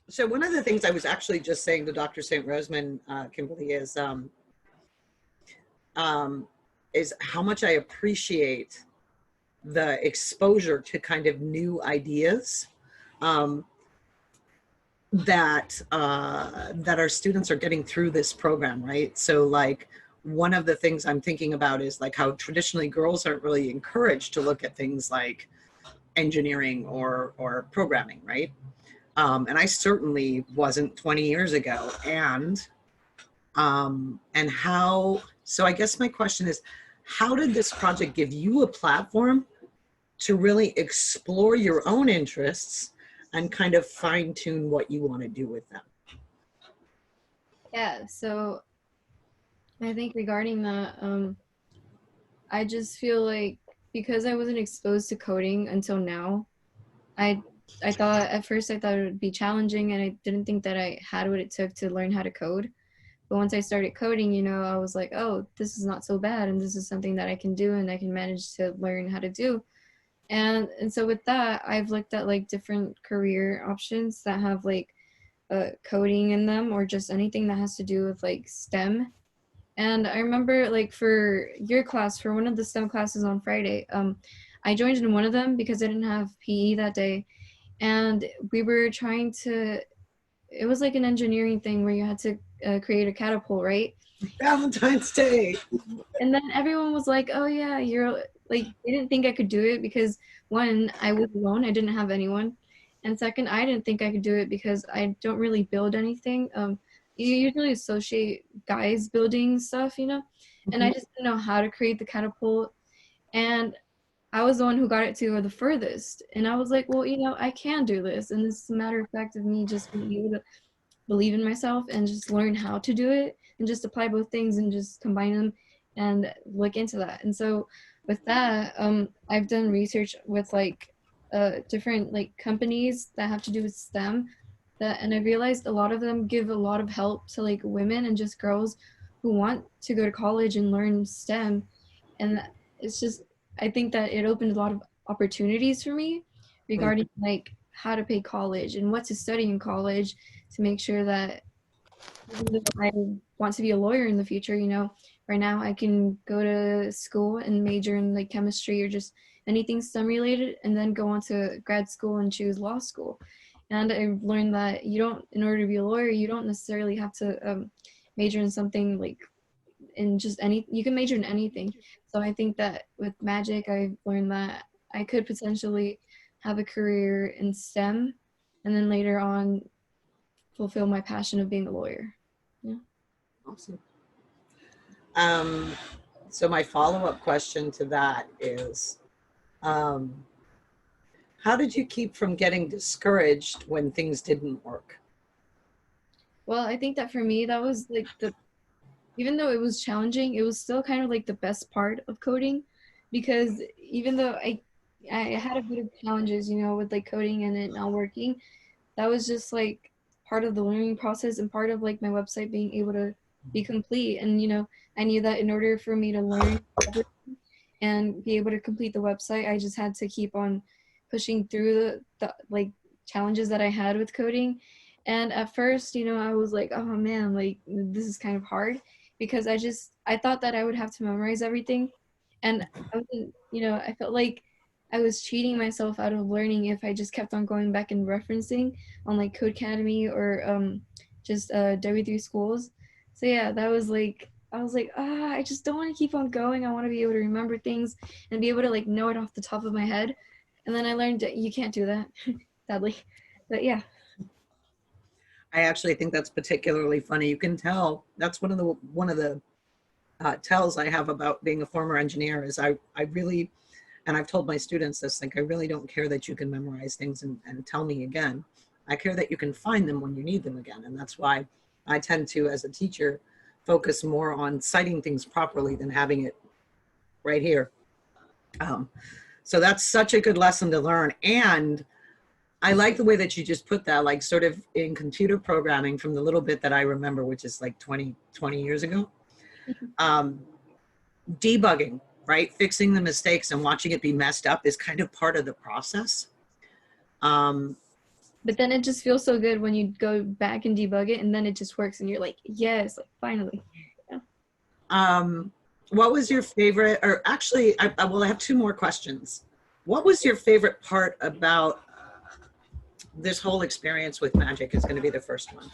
So one of the things I was actually just saying to Dr. St. Roseman, Kimberly, is how much I appreciate the exposure to kind of new ideas um, that our students are getting through this program, right? So like one of the things I'm thinking about is like how traditionally girls aren't really encouraged to look at things like engineering or programming, right? And I certainly wasn't 20 years ago. And how, so I guess my question is, how did this project give you a platform to really explore your own interests and kind of fine tune what you want to do with them? Yeah, so I think regarding that, I just feel like because I wasn't exposed to coding until now, I I thought at first I thought it would be challenging and I didn't think that I had what it took to learn how to code. But once I started coding, I was like, oh, this is not so bad and this is something that I can do and I can manage to learn how to do. And so with that, I've looked at like different career options that have like coding in them or just anything that has to do with like STEM. And I remember like for your class, for one of the STEM classes on Friday, I joined in one of them because I didn't have PE that day. And we were trying to, it was like an engineering thing where you had to create a catapult, right? Valentine's Day. And then everyone was like, oh yeah, you're like, they didn't think I could do it because one, I was alone, I didn't have anyone. And second, I didn't think I could do it because I don't really build anything. You usually associate guys building stuff. And I Mhm. just didn't know how to create the catapult. And I was the one who got it to the furthest. And I was like, well, I can do this. And this is a matter of fact of me just being able to believe in myself and just learn how to do it and just apply both things and just combine them and look into that. And so with that, I've done research with like different like companies that have to do with STEM that, and I realized a lot of them give a lot of help to like women and just girls who want to go to college and learn STEM. And it's just, I think that it opened a lot of opportunities for me regarding like how to pay college and what to study in college to make sure that even though I want to be a lawyer in the future, right now I can go to school and major in like chemistry or just anything STEM related and then go on to grad school and choose law school. And I've learned that in order to be a lawyer, you don't necessarily have to major in something like in just you can major in anything. So I think that with magic, I've learned that I could potentially have a career in STEM and then later on fulfill my passion of being a lawyer. Yeah. Awesome. Um, so my follow-up question to that is, um, how did you keep from getting discouraged when things didn't work? Well, I think that for me, that was like even though it was challenging, it was still kind of like the best part of coding because even though I had a bit of challenges, with like coding and it not working, that was just like part of the learning process and part of like my website being able to be complete. And, I knew that in order for me to learn and be able to complete the website, I just had to keep on pushing through the like challenges that I had with coding. And at first, I was like, oh man, like this is kind of hard because I thought that I would have to memorize everything. And I wasn't, I felt like I was cheating myself out of learning if I just kept on going back and referencing on like Codecademy or just W3 schools. So yeah, that was like I was like, I just don't want to keep on going. I want to be able to remember things and be able to like know it off the top of my head. And then I learned that you can't do that, sadly. But yeah. I actually think that's particularly funny. You can tell that's one of the tells I have about being a former engineer is I really, and I've told my students this, like I really don't care that you can memorize things and tell me again. I care that you can find them when you need them again. And that's why I tend to, as a teacher, focus more on citing things properly than having it right here. Um, so that's such a good lesson to learn. And I like the way that you just put that, like sort of in computer programming from the little bit that I remember, which is like 20 years ago. Um, Debugging, right? Fixing the mistakes and watching it be messed up is kind of part of the process. Um, But then it just feels so good when you go back and debug it and then it just works and you're like, yes, like finally. Yeah. What was your favorite, or actually, I have two more questions. What was your favorite part about this whole experience with magic is going to be the first one?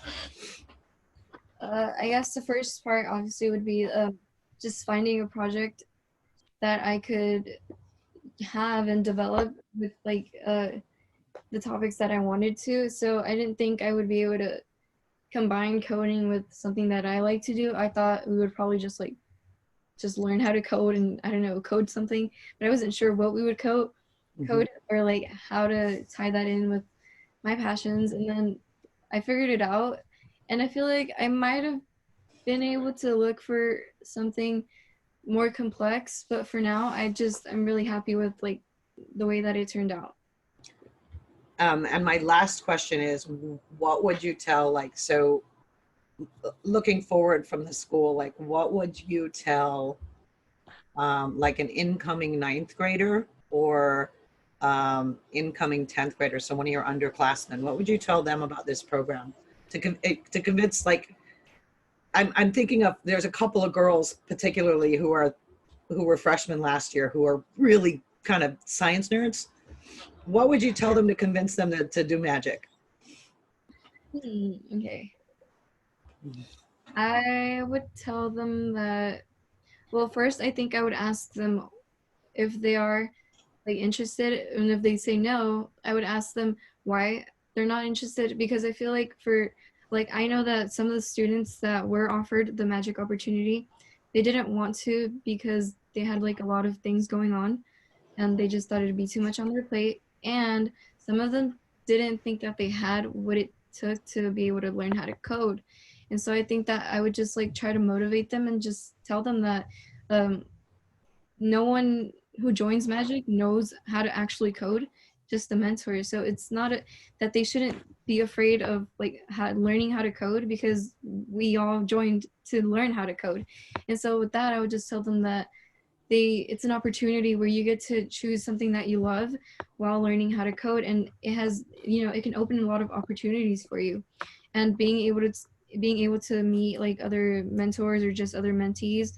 I guess the first part obviously would be just finding a project that I could have and develop with like the topics that I wanted to. So I didn't think I would be able to combine coding with something that I like to do. I thought we would probably just learn how to code and I don't know, code something, but I wasn't sure what we would code or like how to tie that in with my passions. And then I figured it out, and I feel like I might have been able to look for something more complex, but for now I'm really happy with like the way that it turned out. And my last question is, what would you tell, like, so looking forward from the school, like, what would you tell like an incoming ninth grader or incoming 10th grader, so one of your underclassmen, what would you tell them about this program to convince, like, I'm thinking of, there's a couple of girls particularly who were freshmen last year who are really kind of science nerds. What would you tell them to convince them to do magic? Okay. I would tell them that, well, first, I think I would ask them if they are like interested, and if they say no, I would ask them why they're not interested, because I feel like I know that some of the students that were offered the magic opportunity, they didn't want to because they had like a lot of things going on and they just thought it'd be too much on their plate, and some of them didn't think that they had what it took to be able to learn how to code. And so I think that I would just like try to motivate them and just tell them that um, no one who joins magic knows how to actually code, just the mentor. So it's not that they shouldn't be afraid of like learning how to code, because we all joined to learn how to code. And so with that, I would just tell them that it's an opportunity where you get to choose something that you love while learning how to code, and it has, it can open a lot of opportunities for you. And being able to meet like other mentors or just other mentees,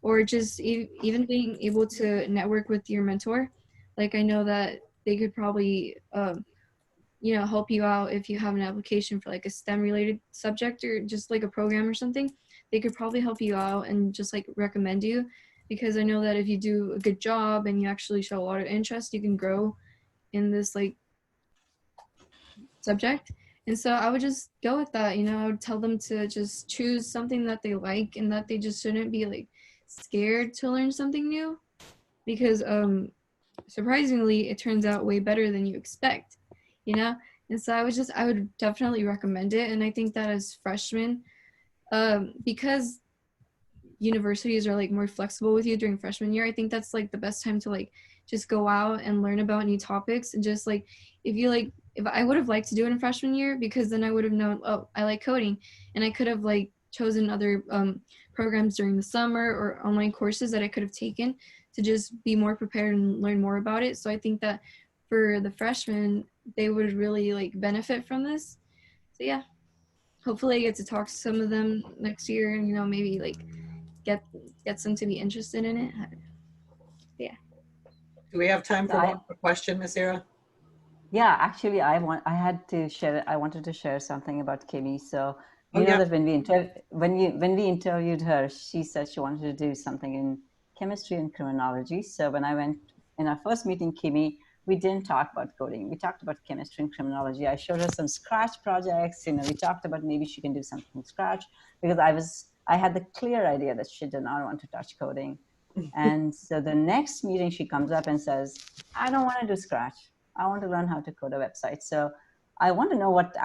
or just even being able to network with your mentor. Like I know that they could probably help you out if you have an application for like a STEM related subject or just like a program or something. They could probably help you out and just like recommend you, because I know that if you do a good job and you actually show a lot of interest, you can grow in this like subject. And so I would just go with that. I would tell them to just choose something that they like and that they just shouldn't be like scared to learn something new, because surprisingly it turns out way better than you expect, you know? And so I would definitely recommend it. And I think that as freshmen, because universities are like more flexible with you during freshman year, I think that's like the best time to like just go out and learn about new topics. And just like if I would have liked to do it in freshman year, because then I would have known, oh, I like coding, and I could have like chosen other programs during the summer or online courses that I could have taken to just be more prepared and learn more about it. So I think that for the freshmen, they would really like benefit from this. So yeah, hopefully I get to talk to some of them next year and maybe like get them to be interested in it. Yeah. Do we have time for one I, more question, Miss Era? yeah, actually, I wanted to share something about Kimmy. So Oh, you know yeah. that when we interviewed her, she said she wanted to do something in chemistry and criminology. So when I went in our first meeting, Kimmy, we didn't talk about coding. We talked about chemistry and criminology. I showed her some Scratch projects. We talked about maybe she can do something from Scratch, because I had the clear idea that she did not want to touch coding. And so the next meeting, she comes up and says, I don't want to do Scratch. I want to learn how to code a website. So I want to know what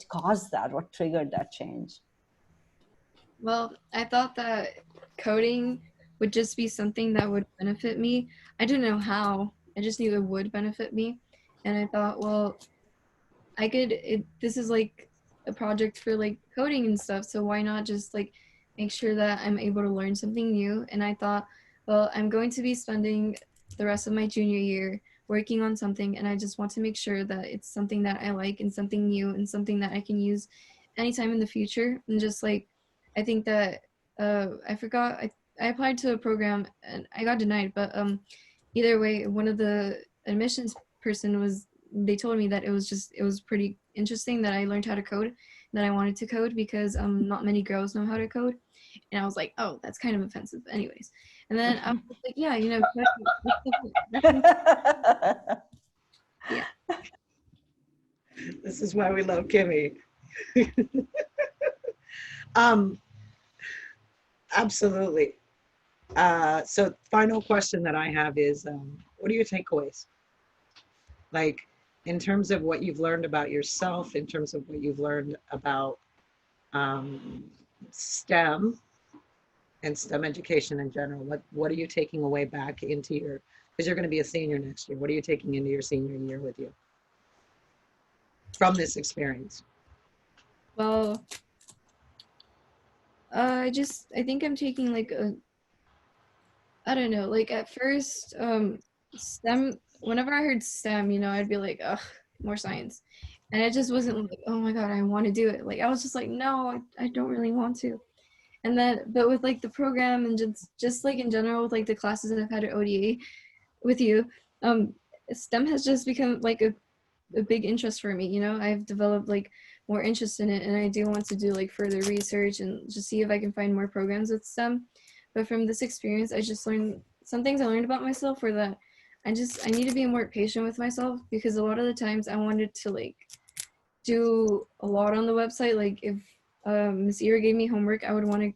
caused that, what triggered that change. Well, I thought that coding would just be something that would benefit me. I didn't know how. I just knew it would benefit me. And I thought, well, this is like a project for like coding and stuff. So why not just like make sure that I'm able to learn something new? And I thought, well, I'm going to be spending the rest of my junior year working on something, and I just want to make sure that it's something that I like and something new and something that I can use anytime in the future. And just like, I think that I forgot, I applied to a program and I got denied, but either way, one of the admissions person was, they told me that it was pretty interesting that I learned how to code, that I wanted to code because not many girls know how to code. And I was like, oh, that's kind of offensive anyways. And then I was like, yeah, you know, yeah. This is why we love Kimmy. Absolutely. So final question that I have is, what are your takeaways? Like, in terms of what you've learned about yourself, in terms of what you've learned about STEM and STEM education in general, what are you taking away back into your, because you're going to be a senior next year, what are you taking into your senior year with you from this experience? Well, I think I'm taking like I don't know, like at first, STEM, whenever I heard STEM, you know, I'd be like, ugh, more science. And it just wasn't like, oh my God, I want to do it. Like, I was just like, no, I don't really want to. And then, but with like the program and just like in general, with like the classes that I've had at ODA with you, STEM has just become like a big interest for me. You know, I've developed like more interest in it, and I do want to do like further research and just see if I can find more programs with STEM. But from this experience, I just learned some things I learned about myself were that I need to be more patient with myself, because a lot of the times I wanted to like do a lot on the website. Like if Miss Ira gave me homework, I would want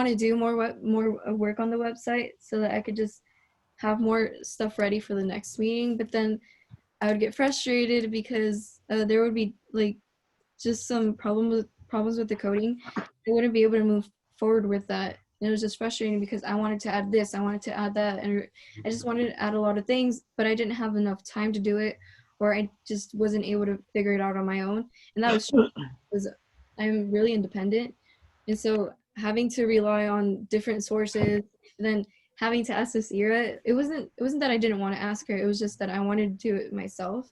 to do more work on the website so that I could just have more stuff ready for the next meeting. But then I would get frustrated because there would be like just some problems with the coding. I wouldn't be able to move forward with that. And it was just frustrating because I wanted to add this, I wanted to add that, and I just wanted to add a lot of things, but I didn't have enough time to do it, or I just wasn't able to figure it out on my own. And that was because I'm really independent. And so having to rely on different sources, and then having to ask this era, it wasn't that I didn't want to ask her, it was just that I wanted to do it myself.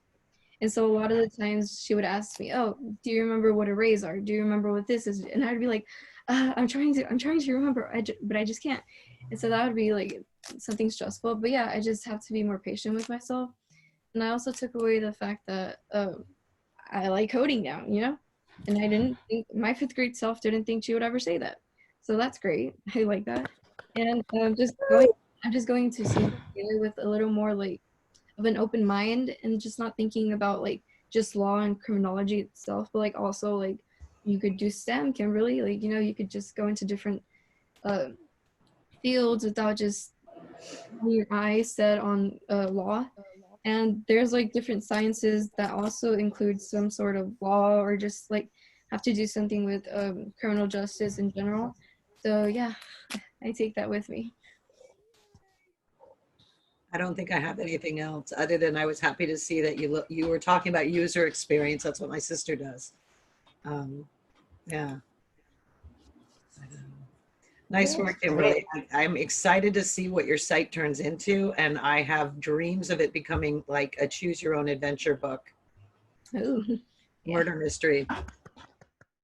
And so a lot of the times she would ask me, oh, do you remember what arrays are? Do you remember what this is? And I'd be like, I'm trying to remember, but I just can't. And so that would be like something stressful. But yeah, I just have to be more patient with myself. And I also took away the fact that I like coding now, you know? And I didn't think, my fifth grade self didn't think she would ever say that. So that's great. I like that. And I'm just going to senior year with a little more like of an open mind, and just not thinking about like just law and criminology itself, but like also like you could do STEM, Kimberly, like, you know, you could just go into different fields without just having your eyes set on law. And there's like different sciences that also include some sort of law, or just like have to do something with criminal justice in general. So yeah, I take that with me. I don't think I have anything else other than I was happy to see that you were talking about user experience. That's what my sister does. Yeah. Nice work, Kimberly. I'm excited to see what your site turns into, and I have dreams of it becoming like a choose your own adventure book. Ooh, yeah. Murder mystery.